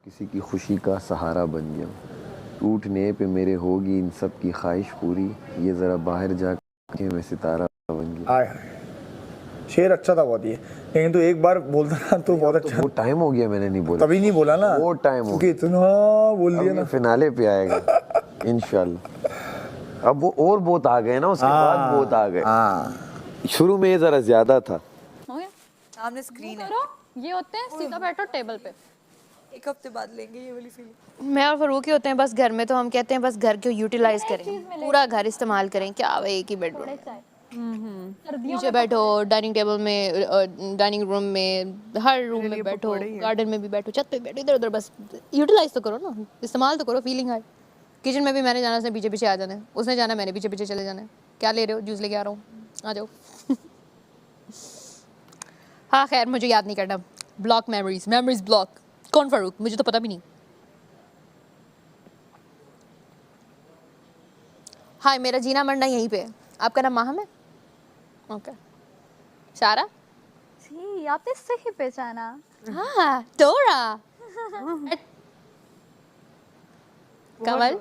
किसी की खुशी का सहारा बन गया, टूटने पे मेरे होगी इन सब की ख्वाहिश पूरी, ये ज़रा बाहर जाके मैं सितारा बन गया। आय हाय, शेर अच्छा था बहुत ये, लेकिन तू एक बार बोलता ना तो बहुत अच्छा। वो टाइम हो गया मैंने नहीं बोला, तभी नहीं बोला ना, वो टाइम हो क्योंकि इतना बोल दिया ना। फिनाले पे आएगा इंशाल्लाह। अब वो और बहुत आ गए ना, उसके बाद बहुत आ गए। शुरू में ये जरा ज्यादा था। हो गया? सामने स्क्रीन है। ये होते हैं सीधा बैठो टेबल पे। एक हफ्ते बाद लेंगे ये वाली फीलिंग। मैं और फरूक ही होते हैं बस घर में, तो हम कहते हैं बस घर को यूटिलाइज करें, पूरा घर इस्तेमाल करें। क्या भाई एक ही बेडरूम, नीचे बैठो, डाइनिंग टेबल में, डाइनिंग रूम में, हर रूम में बैठो, गार्डन में भी बैठो, छत पे बैठो, इधर उधर बस यूटिलाइज तो करो ना, इस्तेमाल तो करो, फीलिंग आए। किचन में भी मैंने जाना, उसने पीछे पीछे आ जाना है, उसने जाना मैंने पीछे पीछे चले जाना है। क्या ले रहे हो? जूस लेके आ रहा हूँ, आ जाओ। हाँ खैर, मुझे याद नहीं करना। Block memories, memories block. कौन फारूक? मुझे तो पता भी नहीं। हाँ, मेरा जीना मरना यहीं पे है। आपका नाम माहम है? ओके। सारा? जी, आपने सही पहचाना। हाँ, डोरा। कमल,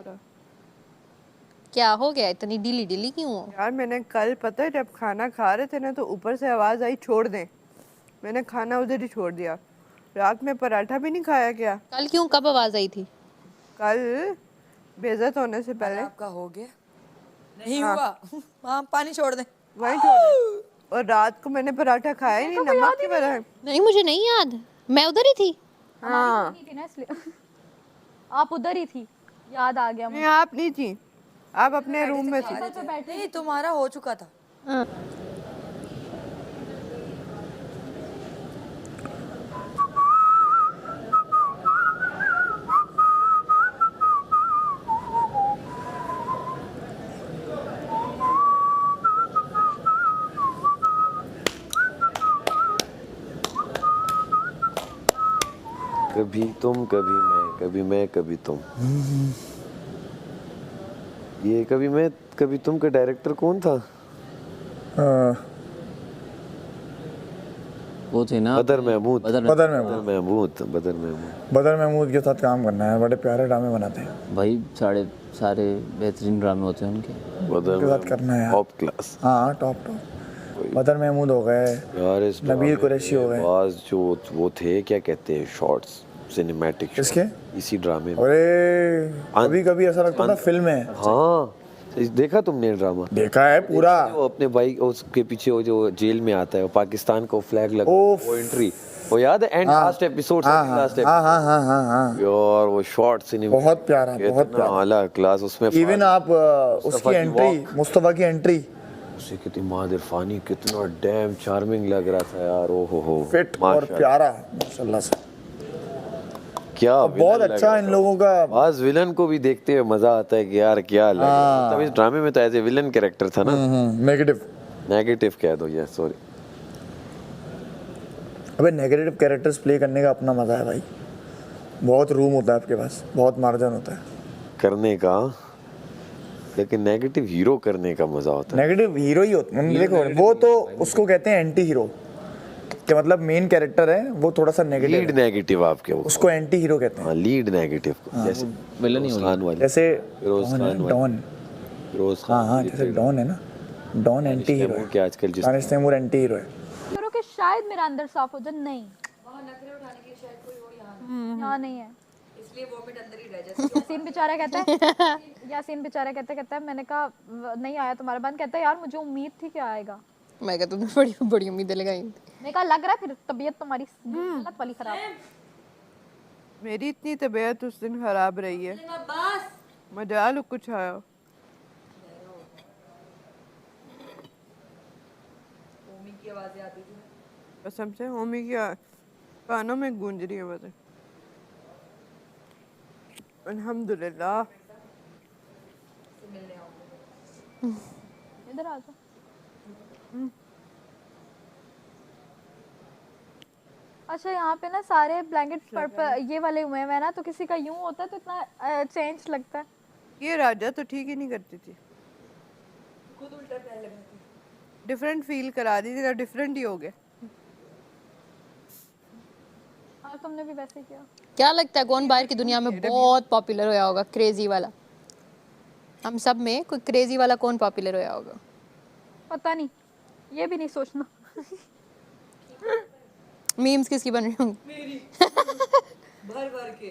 क्या हो गया? इतनी ढीली ढीली क्यों हो? यार मैंने कल पता है जब खाना खा रहे थे ना तो ऊपर से आवाज़ आई छोड़ दें, मैंने खाना उधर ही छोड़ दिया। रात में पराठा भी नहीं खाया क्या? कल क्यों? कब आवाज आई थी? कल बेइज्जत होने से पहले। आपका हो गया? नहीं हुआ। हाँ, पानी छोड़ दे। वहीं छोड़ दें। और रात को मैंने पराठा खाया ही नहीं, नमक की वजह से। नहीं, मुझे नहीं याद, मैं उधर ही थी। हाँ, नहीं थी ना इसलिए। आप उधर ही थी, याद आ गया नहीं मुझे। आप नहीं थी, आप अपने रूम में थी। नहीं, तुम्हारा हो चुका था। कभी तुम कभी मैं, कभी मैं कभी तुम। ये कभी मैं कभी तुम का डायरेक्टर कौन था? वो थे ना बदर महमूद। बदर महमूद। बदर महमूद के साथ काम करना है, बड़े प्यारे ड्रामे बनाते हैं भाई, सारे बेहतरीन ड्रामे होते हैं उनके। बदर उनके साथ करना है। Top class. हाँ, टॉप। बदर महमूद हो गए यार, इस नबील कुरैशी हो गए। आवाज जो वो थे, क्या कहते हैं, शॉर्ट्स, सिनेमैटिक। किसके? इसी ड्रामे में। अरे कभी कभी ऐसा लगता था फिल्म है। हाँ, देखा तुमने ड्रामा? देखा है पूरा। वो अपने भाई उसके पीछे वो जो जेल में आता है, वो पाकिस्तान को फ्लैग लगा, वो एंट्री, वो याद है? And last episode, last episode. हाँ यार वो शॉर्ट सिनेमा बहुत प्यारा, बहुत प्यारा, आला क्लास। उसमें इवन आप उसकी एंट्री, मुस्तफा की एंट्री, उसे कितनी मादिर फानी, कितना डैम चार्मिंग लग रहा था यार। ओ हो फिट और प्यारा माशाल्लाह से। क्या बहुत अच्छा इन लोगों का। आज विलन को भी देखते हुए मजा आता है कि यार क्या लगा। तब इस ड्रामे में तो एज ए विलन कैरेक्टर था ना। नेगेटिव कह दो, यस सॉरी। अबे नेगेटिव कैरेक्टर्स प्ले करने का अपना मजा है भाई, बहुत रूम होता है आपके पास, बहुत मार्जिन होता है करने का, लेकिन नेगेटिव हीरो करने का मजा होता है। नेगेटिव हीरो ही होता है, देखो वो तो उसको कहते हैं एंटी हीरो, कि मतलब मेन कैरेक्टर है वो थोड़ा सा नेगेटिव, लीड नेगेटिव आपके, उसको एंटी हीरो कहते हैं। हाँ, लीड नेगेटिव को, जैसे विलन ही होगा, जैसे डॉन। हाँ, जैसे डॉन है ना, डॉन एंटी हीरो है, क्या आजकल जिस दानिश तैमूर एंटी हीरो है। करो कि शायद मेरा अंदर साफ हो जाए, नहीं वहां नखरे उठाने के लिए शायद कोई और यहाँ नहीं है, इसलिए वॉमिट अंदर ही रह जाती है। यासीन बेचारा कहता है मैंने कहा नहीं आया तुम्हारा बंद, कहता है यार मुझे उम्मीद थी कि आएगा। मैं कहता हूँ बड़ी बड़ी उम्मीदें लगाई। मैं कहा लग रहा है फिर तबीयत तुम्हारी गलत वाली खराब। मेरी इतनी तबीयत उस दिन खराब रही है, मजाल कुछ आया। ओमी की आवाजें आती थी कसम से ओमी की कानों में गूंज रही है मुझे। अल्हम्दुलिल्लाह। इधर आ जाओ। अच्छा, यहाँ पे ना सारे ब्लैंकेट पर्पल ये वाले हुए हैं ना, तो किसी का यूं होता है तो इतना चेंज लगता है। ये राजा तो ठीक ही नहीं करती थी, खुद उल्टा पहन लगाती। डिफरेंट फील करा दी थी, डिफरेंट ही हो गया। हाँ तुमने भी वैसे किया। क्या लगता है कौन बाहर की दुनिया में बहुत पॉपुलर होया होगा, क्रेजी वाला? हम सब में कोई क्रेजी वाला कौन पॉपुलर होया होगा? पता नहीं, ये भी नहीं सोचना। मीम्स किसकी बन रही होंगी? भर भर के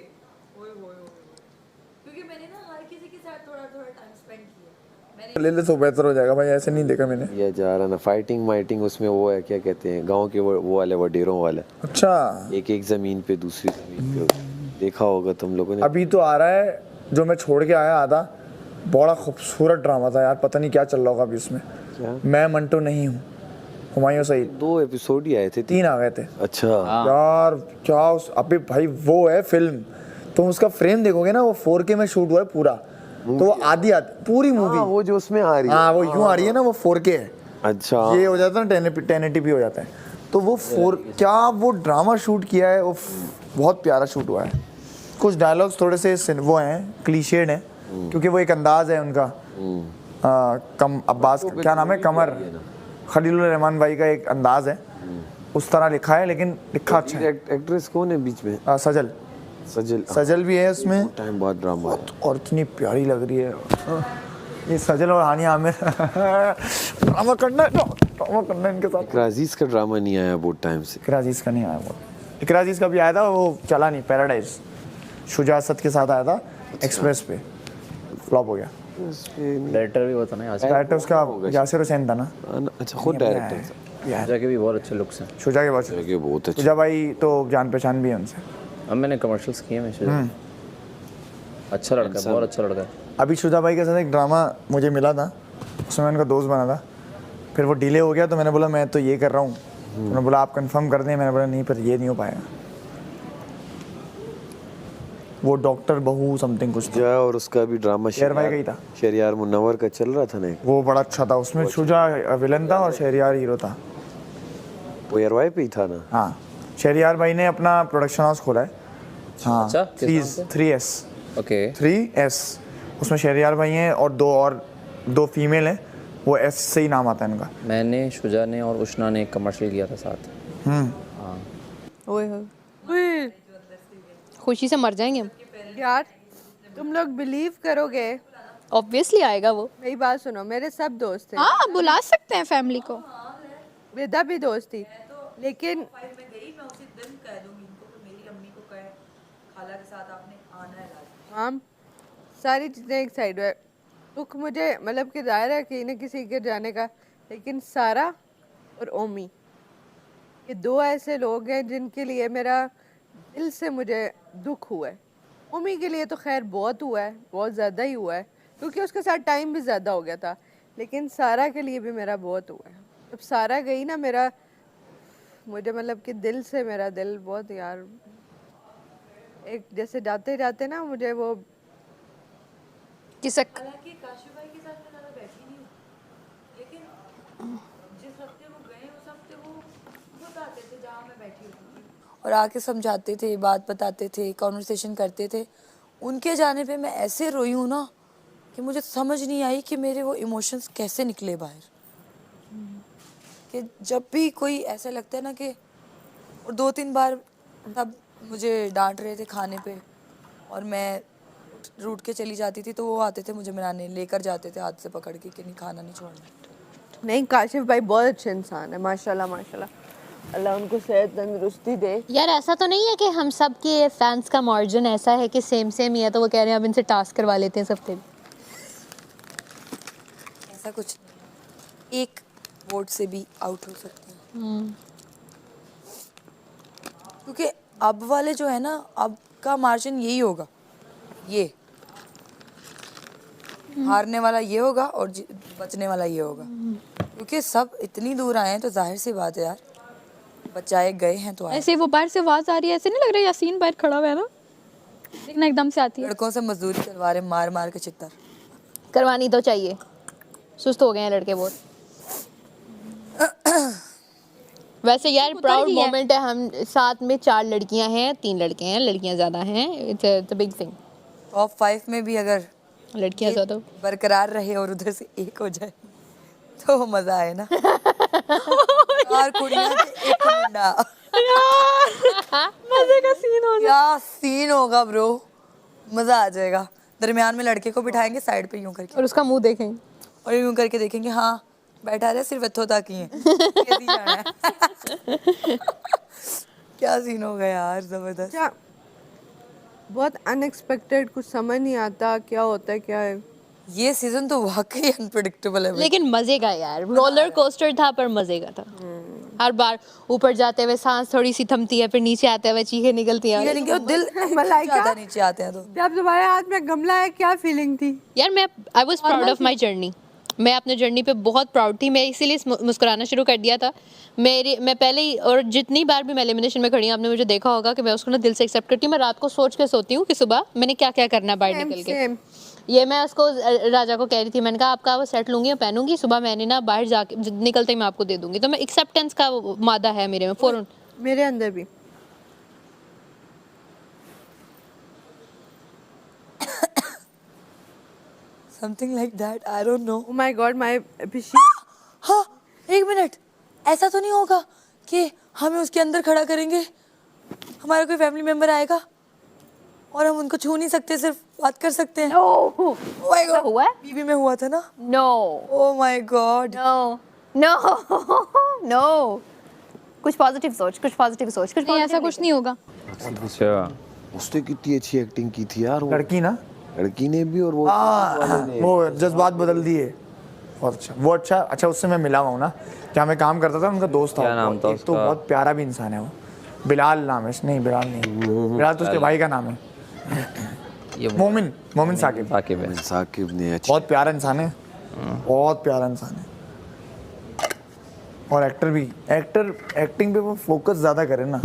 क्योंकि मैंने ना हर किसी के साथ थोड़ा थोड़ा टाइम स्पेंड किया। ले ले तो बेहतर हो जाएगा भाई, ऐसे नहीं देखा मैंने। ये जा रहा ना फाइटिंग माइटिंग, उसमें वो है क्या कहते हैं गांव के वो वाले वडेरों वाले, अच्छा एक एक जमीन पे दूसरी जमीन पे, देखा होगा तुम लोगों ने। अभी तो आ रहा है जो मैं छोड़ के आया आधा, बड़ा खूबसूरत ड्रामा था यार, पता नहीं क्या चल रहा होगा अभी उसमें। क्या? मैं मंटो नहीं हूँ, हुमायूं सईद। 2 एपिसोड ही आए थे। 3 आ गए थे अच्छा यार, क्या उस अभी भाई वो है फिल्म, तुम उसका फ्रेम देखोगे ना, वो 4K में शूट हुआ है पूरा, तो वो आधी पूरी मूवी, हाँ, वो जो उसमें आ रही है, हाँ वो यूं आ रही है ना, वो 4K है। अच्छा ये हो जाता है ना 1080p हो जाता है, तो वो क्या वो ड्रामा शूट किया है, वो बहुत प्यारा शूट हुआ है। कुछ डायलॉग्स थोड़े से वो हैं, क्लीशेड हैं, क्योंकि वो एक अंदाज है उनका। कम अब्बास क्या नाम है, कमर खलीलुर रहमान भाई का एक अंदाज है, उस तरह लिखा है, लेकिन लिखा अच्छा है। एक्ट्रेस कौन है बीच में? सजल सजल भी है उसमें, टाइम बाद ड्रामा है। और इतनी प्यारी लग रही है ये सजल और हानिया आमिर। ड्रामा करना है इनके साथ। इकरा अजीज का ड्रामा नहीं आया बहुत टाइम से। इकरा अजीज का नहीं आया, वो इकरा अजीज का भी आया था, वो चला नहीं। पैराडाइज शुजा असद के साथ आया था एक्सप्रेस पे, फ्लॉप हो गया। डायरेक्टर भी होता ना यासिर, डायरेक्टर उसका यासिर हुसैन था ना। अच्छा खुद डायरेक्टर शुजा के भी बहुत अच्छे लुक्स हैं। शुजा के बाद है, बहुत अच्छा। शुजा भाई तो जान पहचान भी है उनसे। अब मैंने कमर्शियल्स किए हैं शुजा, अच्छा लड़का है, बहुत अच्छा लड़का है। अभी शुजा भाई के साथ एक ड्रामा मुझे मिला था, उसमें मैं उनका दोस्त बना था, फिर वो डिले हो गया, तो मैंने बोला मैं तो ये कर रहा हूँ, उन्होंने बोला आप कंफर्म कर दें, मैंने बोला नहीं पर ये नहीं हो पाएगा। वो डॉक्टर बहू समथिंग कुछ था, और उसका भी ड्रामा शेर भाई का ही था। शहरियार मुन्नवर का चल रहा था ना, वो बड़ा अच्छा था, उसमें शुजा विलन था और शहरियार हीरो था। वो एयरवाई पे ही था ना। हाँ, शहरियार भाई ने अपना प्रोडक्शन हाउस खोला है। हाँ, अच्छा, किस नाम से? 3S ओके 3S, उसमें शहरियार भाई हैं और दो फीमेल हैं, वो S से ही नाम आता है इनका। मैंने, शुजा ने और उष्णा ने एक कमर्शियल किया था साथ। ओए होए खुशी से मर जाएंगे हम। यार, तुम लोग बिलीव करोगे, ऑब्वियसली आएगा वो। मेरी बात सुनो, मेरे सब दोस्त थे, हाँ बुला सकते हैं फैमिली को। वेदा भी दोस्त थी, लेकिन मैं गई, मैं उसी दिन कह दूंगी इनको कि मेरी अम्मी को कहे खाला के साथ आपने आना है लाजमी। हम सारी चीज़ें एक साइड है, दुख मुझे मतलब कि जाहिर है कि न किसी के जाने का, लेकिन सारा और ओमी, ये 2 ऐसे लोग हैं जिनके लिए मेरा दिल से मुझे दुख हुआ है। ओमी के लिए तो खैर बहुत हुआ है, बहुत ज़्यादा ही हुआ है, क्योंकि उसके साथ टाइम भी ज़्यादा हो गया था, लेकिन सारा के लिए भी मेरा बहुत हुआ है। जब सारा गई ना, मेरा मुझे मतलब कि दिल से मेरा दिल बहुत यार, एक जैसे जाते जाते ना मुझे वो किसक हालांकि काशिफ भाई के साथ मैं ज़्यादा बैठी नहीं हूँ, लेकिन जिस हफ्ते वो गए उस हफ्ते वो खुद आते थे जहाँ मैं बैठी होती थी और आके समझाते थे, बात बताते थे, कॉन्वर्सेशन करते थे। उनके जाने पे मैं ऐसे रोई हूँ ना कि मुझे समझ नहीं आई कि मेरे वो इमोशंस कैसे निकले बाहर। कि जब भी कोई ऐसा लगता है ना कि, और 2-3 बार तब मुझे डांट रहे थे खाने पे और मैं रूठ के चली जाती थी, तो वो आते थे मुझे मनाने, लेकर जाते थे हाथ से पकड़ के कि नहीं खाना नहीं छोड़ना। नहीं, काशिफ भाई बहुत अच्छे इंसान है, माशाल्लाह माशाल्लाह, अल्लाह उनको सेहत तंदुरुस्ती दे। यार ऐसा तो नहीं है कि हम सब के फैंस का मार्जिन ऐसा है कि सेम ही है, तो वो कह रहे हैं अब इनसे टास्क करवा लेते हैं सबके। ऐसा कुछ नहीं, एक वोट से भी आउट हो सकते हैं, क्योंकि अब वाले जो है ना, अब का मार्जिन यही होगा, ये हारने वाला ये होगा और बचने वाला ये होगा, क्योंकि सब इतनी दूर आए हैं, तो जाहिर सी बात है यार, बचाए गए हैं तो आए। ऐसे वो बाहर से आवाज आ रही है, ऐसे नहीं लग रहा है यासीन बाहर खड़ा हुआ है ना, देखना एकदम से आती है। लड़कों से मजदूरी करवा रहे, मार मार के चित्तर करवानी तो चाहिए, सुस्त हो गए हैं लड़के बहुत। वैसे यार प्राउड मोमेंट है, हम साथ में 4 लड़कियां हैं, 3 लड़के हैं, लड़कियां ज्यादा हैं, it's a big thing. Top 5 में भी अगर लड़कियां ज्यादा बरकरार रहे और उधर से एक हो जाए तो मजा आए ना। चार कुड़ियां ते एक मुंडा मजे का सीन हो क्या सीन होगा ब्रो, मजा आ जाएगा। दरमियान में लड़के को बिठाएंगे, साइड पे यूं करके और उसका मुंह देखेंगे। और यूं करके देखेंगे, हाँ बैठा रहे, सिर्फ इत्थों तक ही है, कैसी जाना है। क्या सीन होगा यार, जबरदस्त। क्या बहुत अनएक्सपेक्टेड, कुछ समझ नहीं आता क्या होता है क्या है। ये सीजन तो वाकई अनप्रेडिक्टेबल है भाई। लेकिन मजे का यार, रोलर कोस्टर था पर मजे का था। हर बार ऊपर जाते हुए सांस थोड़ी सी थमती है, फिर नीचे आते हुए चीखें निकलती हैं। यानी कि वो दिल मलाइका? ज्यादा नीचे आते हैं तो जब तुम्हारे हाथ में गमला है, क्या फीलिंग थी? यार मैं I was proud of my journey. मैं अपने जर्नी पे बहुत प्राउड थी। मैं इसीलिए मुस्कुराना शुरू कर दिया था। मैं पहले ही, और जितनी बार भी मैं एलिमिनेशन में खड़ी हूँ, आपने मुझे देखा होगा कि मैं उसको ना दिल से एक्सेप्ट करती हूँ। मैं रात को सोच के सोती हूँ कि सुबह मैंने क्या क्या करना है बाहर निकल के। Same. ये मैं उसको राजा को कह रही थी, मैंने कहा आपका वो सेट लूंगी और पहनूंगी, सुबह मैंने ना बाहर जाके निकलते ही मैं आपको दे दूंगी। तो मैं एक्सेप्टेंस का मादा है मेरे में फौरन। मेरे अंदर भी। Something like that, I don't know. Oh my God, my अभिषेक। हाँ, एक मिनट, ऐसा तो नहीं होगा कि हमें उसके अंदर खड़ा करेंगे, हमारा कोई फैमिली मेंबर आएगा और हम उनको छू नहीं सकते, सिर्फ बात कर सकते हैं? नो माय गॉड, हुआ है? बीबी में हुआ था ना? No oh my God. No no no, कुछ पॉजिटिव सोच, कुछ पॉजिटिव सोच, कुछ नहीं, ऐसा कुछ नहीं होगा। अच्छा उसने कितनी अच्छी एक्टिंग की थी यार, वो लड़की ना, लड़की ने भी और वो वो जज्बात बदल दिए। बहुत अच्छा, वो अच्छा उससे मैं मिला हुआ हूँ ना, जहाँ मैं काम करता था, उनका दोस्त था। क्या नाम था एक तो उसका? बहुत प्यारा भी इंसान है वो, बिलाल नाम है। नहीं बिलाल नहीं, बिलाल तो उसके भाई का नाम है। ये मोमिन साकिब। साकिब है। साकिब ने अच्छी बहुत प्यारा इंसान है, बहुत प्यारा इंसान है। और एक्टर भी, एक्टिंग पे वो फोकस ज़्यादा करे ना,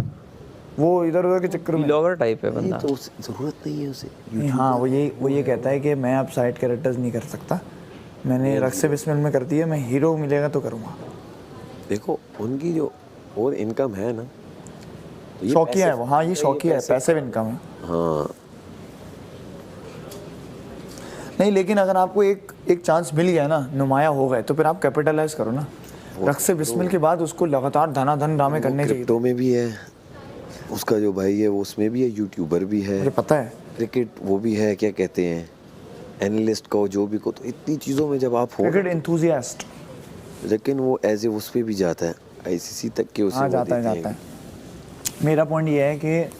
वो इधर उधर के चक्कर में। ब्लॉगर टाइप है बंदा। तो उसे जरूरत नहीं है उसे। नहीं, हाँ वो ये कहता है कि मैं अब साइड कैरेक्टर्स नहीं कर सकता, मैंने रक्स बिस्मिल में कर दिया, मैं हीरो मिलेगा तो करूँगा। देखो उनकी जो और इनकम है ना, तो ये शौकिया है पैसे- वो, हाँ ये शौकिया है, पैसिव इनकम है। हाँ नहीं लेकिन अगर आपको एक चांस मिल गया ना, नुमाया हो गए, तो फिर आप कैपिटलाइज करो ना। रक्स बिस्मिल के बाद उसको लगातार धनाधन ड्रामे करने चाहिए। क्रिप्टो में भी है, उसका जो भाई है वो उसमें भी है, यूट्यूबर भी है, मुझे पता है। क्रिकेट वो भी है, क्या कहते हैं, एनालिस्ट को, जो भी को। तो इतनी चीज़ों में जब आप हो, क्रिकेट एंथुसियास्ट। लेकिन वो एज ए उस पे भी जाता है, आईसीसी तक के उसे हाँ वो जाता देते हैं। है। मेरा पॉइंट ये है कि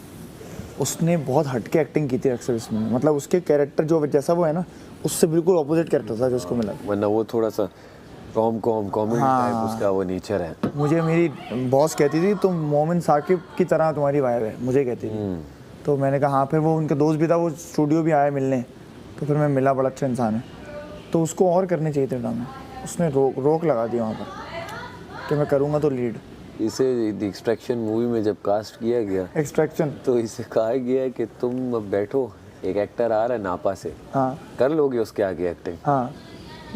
उसने बहुत हटके एक्टिंग की थी रक्स बिस्मिल में, मतलब उसके कैरेक्टर जो जैसा वो है ना, उससे बिल्कुल ऑपोजिट कैरेक्टर था जो उसको मिला। वरना वो थोड़ा सा कॉमेडी टाइप उसका वो नेचर है। मुझे मेरी बॉस कहती थी तुम मोमिन साकिब की तरह तुम्हारी वाइब है, मुझे कहती थी। तो मैंने कहा हाँ, फिर वो उनका दोस्त भी था, वो स्टूडियो भी आया मिलने, तो फिर मैं मिला, बड़ा अच्छा इंसान है। तो उसको और करने चाहिए थे ड्रामे, उसने रोक लगा दी वहाँ पर कि मैं करूँगा तो लीड। इसे द एक्सट्रैक्शन मूवी में जब कास्ट किया गया, एक्सट्रैक्शन, तो इसे कहा गया कि तुम अब बैठो, एक एक्टर आ रहा है नापा से, हाँ कर लोगे उसके आगे एक्टिंग। हाँ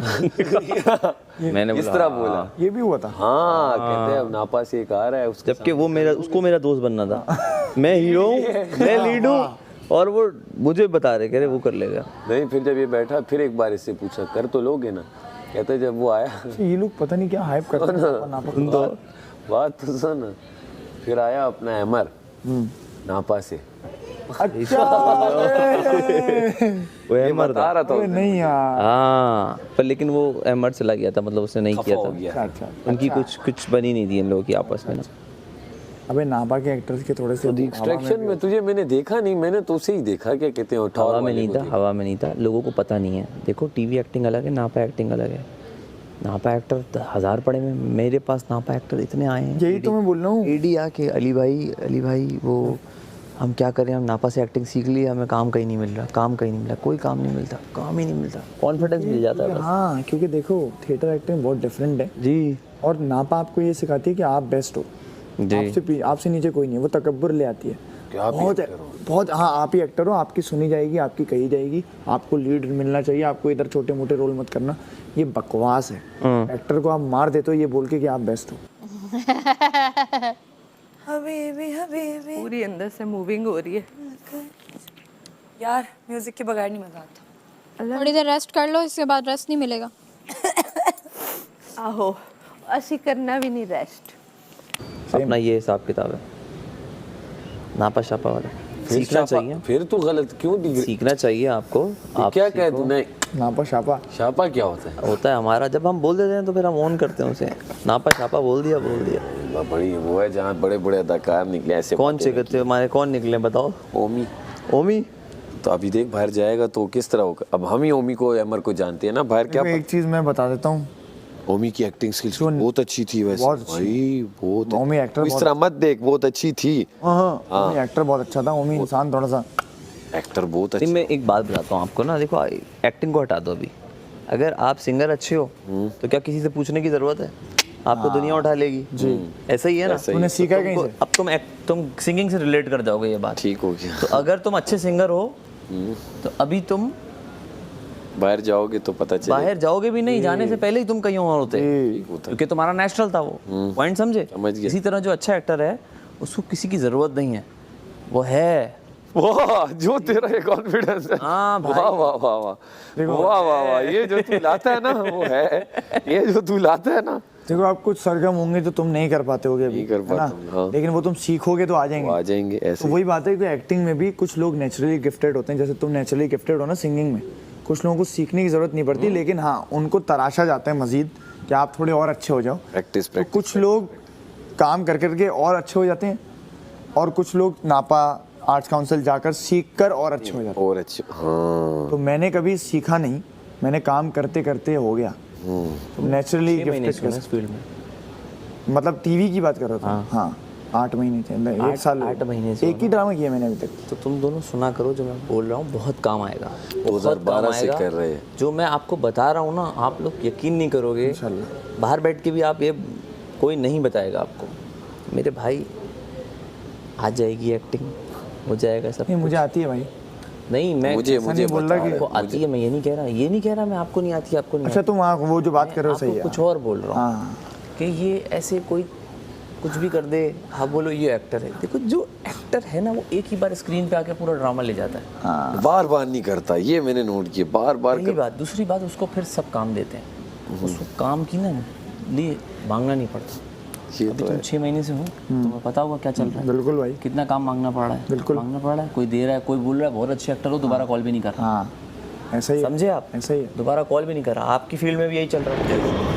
मैंने इस बोला तरह बोला। ये भी हुआ था। हाँ कहते हैं अब नापा से एक आ रहा है उसके जबकि वो उसको मेरा दोस्त बनना था। मैं हीरो हूँ, मैं लीड हूँ, और वो मुझे बता रहे, कह रहे वो कर लेगा। नहीं, फिर जब ये बैठा, फिर एक बार इससे पूछा कर तो लोगे ना, कहते जब वो आया ये लोग पता नहीं क्या हाइप करते हैं। बात तो सुन, फिर आया अपना एमर नापा से, अच्छा वो एमर बता था। रहा था अरे नहीं यार। हाँ, पर लेकिन वो एमर चला गया था, मतलब उसने नहीं किया हो था। गया। अच्छा उनकी कुछ बनी नहीं थी इन लोगों की आपस में ना। अबे नाभा के एक्टर्स के थोड़े से एक्सट्रैक्शन में तुझे मैंने देखा नहीं, मैंने तो उसे ही देखा, क्या कहते हैं हवा में नहीं था, हवा में नहीं था, लोगों को पता नहीं है। देखो टीवी एक्टिंग अलग है, नापा एक्टिंग अलग है। नापा एक्टर 1000 पड़े में, मेरे पास नापा एक्टर इतने आए हैं। यही तो मैं बोल रहा हूँ। एडी आके अली भाई वो हम क्या करें, हम नापा से एक्टिंग सीख ली, हमें काम कहीं नहीं मिल रहा, काम कहीं नहीं मिला, कोई काम नहीं मिलता, काम ही नहीं मिलता, कॉन्फिडेंस मिल जाता है बस। हाँ क्योंकि देखो थिएटर एक्टिंग बहुत डिफरेंट है जी। और नापा आपको ये सिखाती है कि आप बेस्ट हो, आपसे नीचे कोई नहीं है, वो तकब्बुर ले आती है। बहुत हाँ, आप ही एक्टर हो, आपकी सुनी जाएगी, आपकी कही जाएगी, आपको लीड मिलना चाहिए, आपको इधर छोटे मोटे रोल मत करना, ये बकवास है। एक्टर को आप मार देते हो ये बोल के कि आप बेस्ट हो। हबीबी हबीबी, पूरी अंदर से मूविंग हो रही है। यार म्यूजिक के बगैर नहीं मजा आता। थोड़ी देर रेस्ट कर लो, इसके बाद रेस्ट नहीं मिलेगा। आहो, असी करना भी नहीं रेस्ट। अपना ये हिसाब किताब है नापा शापा वाला। सीखना चाहिए, फिर तू गलत क्यों दिख रही? सीखना चाहिए आपको। आप क्या कहे तूने? नापा शापा शापा क्या होता है? होता है हमारा, जब हम बोल देते हैं तो फिर हम ऑन करते हैं उसे। नापा शापा बोल दिया। बड़ी वो है जहाँ बड़े बड़े अदाकार निकले ऐसे। कौन से करते हमारे, कौन निकले बताओ? ओमी। ओमी तो अभी देख बाहर जाएगा तो किस तरह होगा। अब हम ही ओमी को अमर को जानते हैं ना बाहर। क्या एक चीज मैं बता देता हूँ, ओमी की एक्टिंग स्किल्स बहुत अच्छी थी वैसे। बहुत अच्छी। भाई बहुत ओमी एक्टर इस तरह मत देख, बहुत अच्छी थी। ओमी एक्टर बहुत अच्छा था। ओमी इंसान थोड़ा सा एक्टर बहुत नहीं, अच्छा। मैं एक बात बताता हूँ आपको ना, देखो एक्टिंग को हटा दो अभी। अगर आप सिंगर अच्छे हो तो क्या किसी से पूछने की जरूरत है? आपको दुनिया उठा लेगी जी। ऐसा ही है ना। तूने सीखा है कहीं से? अब तुम सिंगिंग से रिलेट कर जाओगे ये बात। ठीक हो गया। तो अगर तुम अच्छे सिंगर हो तो अभी तुम बाहर जाओगे तो पता चलेगा। बाहर जाओगे भी नहीं, जाने से पहले ही तुम कहीं और होते, क्योंकि तुम्हारा नेचुरल था वो। पॉइंट समझे? समझ गया। इसी तरह जो अच्छा एक्टर है उसको किसी की जरूरत नहीं है, वो है। वाह जो तेरा ये कॉन्फिडेंस है। हाँ भाई। वाह वाह वाह वाह वाह वाह वाह, ये जो तू लाता है ना वो है। ये जो तू लाता है ना, देखो आप कुछ सरगम होंगे तो तुम नहीं कर पाते होगे अभी, नहीं कर है ना? पाते, हाँ। लेकिन वो तुम सीखोगे तो आ जाएंगे। वो आ जाएंगे ऐसे। तो वही बात है कि एक्टिंग में भी कुछ लोग नेचुरली गिफ्टेड होते हैं, जैसे तुम नेचुरली गिफ्टेड हो ना सिंगिंग में। कुछ लोगों को सीखने की जरूरत नहीं पड़ती, लेकिन हाँ उनको तराशा जाता है मजीद कि आप थोड़े और अच्छे हो जाओ। प्रैक्टिस तो कुछ लोग काम कर करके और अच्छे हो जाते हैं, और कुछ लोग नापा आर्ट्स काउंसिल जाकर सीख कर और अच्छे हो जाते हैं। और अच्छे। हाँ तो मैंने कभी सीखा नहीं, मैंने काम करते करते हो गया। तो नेचुरली गिफ्टेड इस फील्ड में, मतलब टीवी की बात कर रहा था। हाँ 8 महीने थे, 1 साल। 8 महीने से एक ही ड्रामा किया मैंने अभी तक। तो तुम दोनों सुना करो जो मैं बोल रहा हूँ, बहुत काम आएगा। 2012 से कर रहे हैं। जो मैं आपको बता रहा हूँ ना, आप लोग यकीन नहीं करोगे। बाहर बैठ के भी आप ये कोई नहीं बताएगा आपको। मेरे भाई आ जाएगी एक्टिंग, हो जाएगा सब। नहीं मुझे आती है भाई। नहीं मैं मुझे बोल रहा कि आपको आती है, मैं ये नहीं कह रहा मैं आपको नहीं आती, आपको नहीं अच्छा आती। तुम वहाँ वो जो बात कर रहे हो सही आपको है। कुछ और बोल रहा हूँ हाँ कि ये ऐसे कोई कुछ भी कर दे, हाँ बोलो ये एक्टर है। देखो जो एक्टर है ना वो एक ही बार स्क्रीन पे आके पूरा ड्रामा ले जाता है। बार बार नहीं करता, ये मैंने नोट किया। बार बार पहली बात। दूसरी बात, उसको फिर सब काम देते हैं, उसको काम की ना लिए मांगना नहीं पड़ता। अभी तुम 6 महीने से हो, तुम्हें पता होगा क्या चल रहा है। बिल्कुल भाई। कितना काम मांगना पड़ रहा है। बिल्कुल मांगना पड़ रहा है। कोई दे रहा है, कोई बोल रहा है बहुत अच्छे एक्टर हो, दोबारा कॉल भी नहीं कर रहा। हाँ ऐसा ही है। समझे आप? ऐसा ही है। दोबारा कॉल भी नहीं कर रहा। आपकी फील्ड में भी यही चल रहा है।